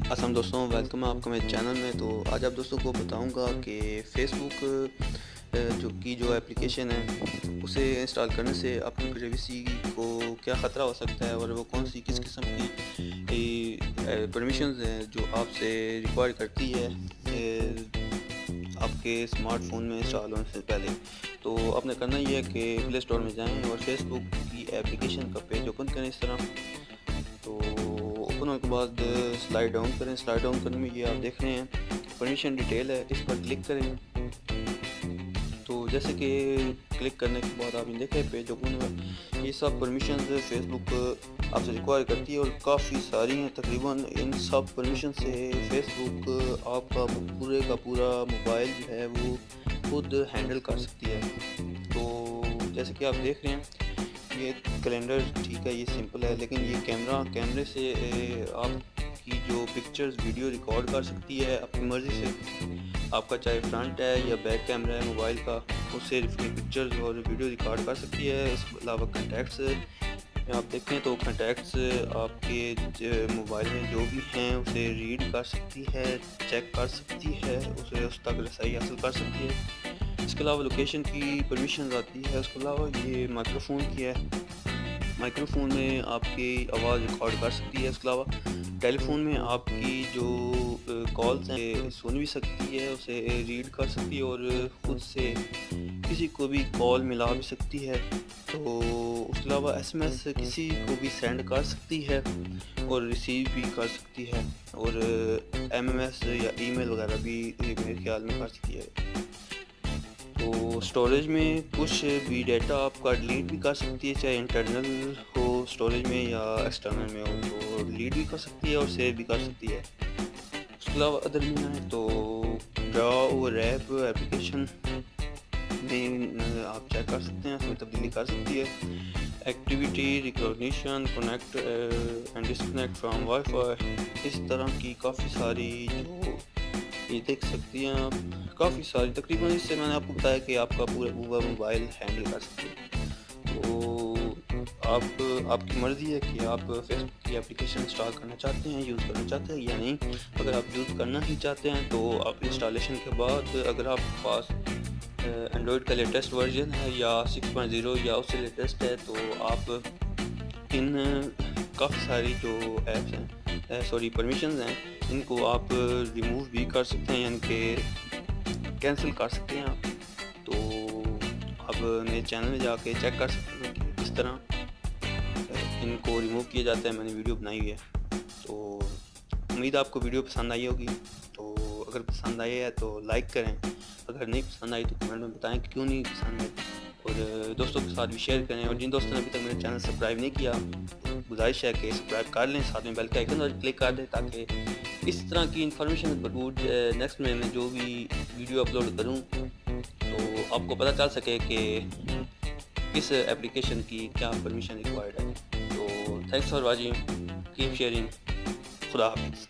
السلام دوستوں، ویلکم ہے آپ کا میرے چینل میں۔ تو آج آپ دوستوں کو بتاؤں گا کہ فیس بک جو اپلیکیشن ہے اسے انسٹال کرنے سے آپ کی پرائیویسی کو کیا خطرہ ہو سکتا ہے، اور وہ کون سی کس قسم کی پرمیشنز ہیں جو آپ سے ریکوائر کرتی ہے آپ کے اسمارٹ فون میں انسٹال ہونے سے پہلے۔ تو آپ نے کرنا یہ ہے کہ پلے اسٹور میں جائیں اور فیس بک کی اپلیکیشن کا پیج اوپن کریں اس طرح۔ تو اوپن ہونے کے بعد سلائڈ ڈاؤن کریں۔ سلائڈ ڈاؤن کرنے میں یہ آپ دیکھ رہے ہیں پرمیشن ڈیٹیل ہے، اس پر کلک کریں۔ تو جیسے کہ کلک کرنے کے بعد آپ نے دیکھیں پیج اوپن ہوا۔ یہ سب پرمیشنز فیس بک آپ سے ریکوائر کرتی ہے اور کافی ساری ہیں، تقریباً ان سب پرمیشن سے فیس بک آپ کا پورے کا پورا موبائل جو ہے وہ خود ہینڈل کر سکتی ہے۔ تو جیسے کہ آپ دیکھ رہے ہیں یہ کیلنڈر ٹھیک ہے، یہ سمپل ہے، لیکن یہ کیمرے سے آپ کی جو پکچرز ویڈیو ریکارڈ کر سکتی ہے اپنی مرضی سے۔ آپ کا چاہے فرنٹ ہے یا بیک کیمرہ ہے موبائل کا، اس سے پکچرز اور ویڈیو ریکارڈ کر سکتی ہے۔ اس کے علاوہ کنٹیکٹس آپ دیکھیں تو کنٹیکٹس آپ کے موبائل میں جو بھی ہیں اسے ریڈ کر سکتی ہے، چیک کر سکتی ہے، اسے اس تک رسائی حاصل کر سکتی ہے۔ اس کے علاوہ لوکیشن کی پرمیشنز آتی ہے۔ اس کے علاوہ یہ مائکرو فون کی ہے، مائکرو فون میں آپ کی آواز ریکارڈ کر سکتی ہے۔ اس کے علاوہ ٹیلی فون میں آپ کی جو کالز ہیں سن بھی سکتی ہے، اسے ریڈ کر سکتی ہے اور خود سے کسی کو بھی کال ملا بھی سکتی ہے۔ تو اس کے علاوہ ایس ایم ایس کسی کو بھی سینڈ کر سکتی ہے اور ریسیو بھی کر سکتی ہے، اور ایم ایم ایس یا ای میل وغیرہ بھی میرے خیال میں کر سکتی ہے۔ تو اسٹوریج میں کچھ بھی ڈیٹا آپ کا ڈیلیٹ بھی کر سکتی ہے، چاہے انٹرنل ہو اسٹوریج میں یا ایکسٹرنل میں ہو، تو ڈیلیٹ بھی کر سکتی ہے اور سیو بھی کر سکتی ہے۔ اس کے علاوہ ادر میں ہے تو ڈرا اور ریپ اپلیکیشن میں آپ چیک کر سکتے ہیں، اس میں تبدیلی کر سکتی ہے۔ Activity recognition, connect and disconnect from wifi, اس طرح کی کافی ساری جو یہ دیکھ سکتی ہیں آپ، کافی ساری تقریباً اس سے میں نے آپ کو بتایا کہ آپ کا پورا موبائل ہینڈل کر سکتے ہیں۔ تو آپ کی مرضی ہے کہ آپ فیس بک کی اپلیکیشن انسٹال کرنا چاہتے ہیں، یوز کرنا چاہتے ہیں یا نہیں۔ اگر آپ یوز کرنا ہی چاہتے ہیں تو آپ انسٹالیشن کے بعد اگر آپ کے پاس اینڈرائڈ کا لیٹسٹ ورژن ہے یا 6.0 یا اس سے لیٹسٹ ہے، تو آپ ان کافی ساری جو ایپس ہیں پرمیشنز ہیں ان کو آپ ریموو بھی کر سکتے ہیں، یعنی کہ کینسل کر سکتے ہیں آپ۔ تو آپ میرے چینل میں جا کے چیک کر سکتے ہیں کہ کس طرح ان کو ریموو کیا جاتا ہے، میں نے ویڈیو بنائی ہوئی ہے۔ تو امید آپ کو ویڈیو پسند آئی ہوگی۔ تو اگر پسند آئی ہے تو لائک کریں، اگر نہیں پسند آئی تو کمنٹ میں بتائیں کہ کیوں نہیں پسند ہے، اور دوستوں کے ساتھ بھی شیئر کریں۔ اور جن دوستوں نے ابھی تک میرے چینل سبسکرائب نہیں کیا، گزارش ہے کہ سبسکرائب کر لیں، ساتھ میں بیل کا آئیکن اور کلک کر دیں تاکہ اس طرح کی انفارمیشن بھرپور نیکسٹ میں جو بھی ویڈیو اپلوڈ کروں تو آپ کو پتہ چل سکے کہ کس اپلیکیشن کی کیا پرمیشن ریکوائرڈ ہے۔ تو thanks for watching, keep sharing, خدا حافظ۔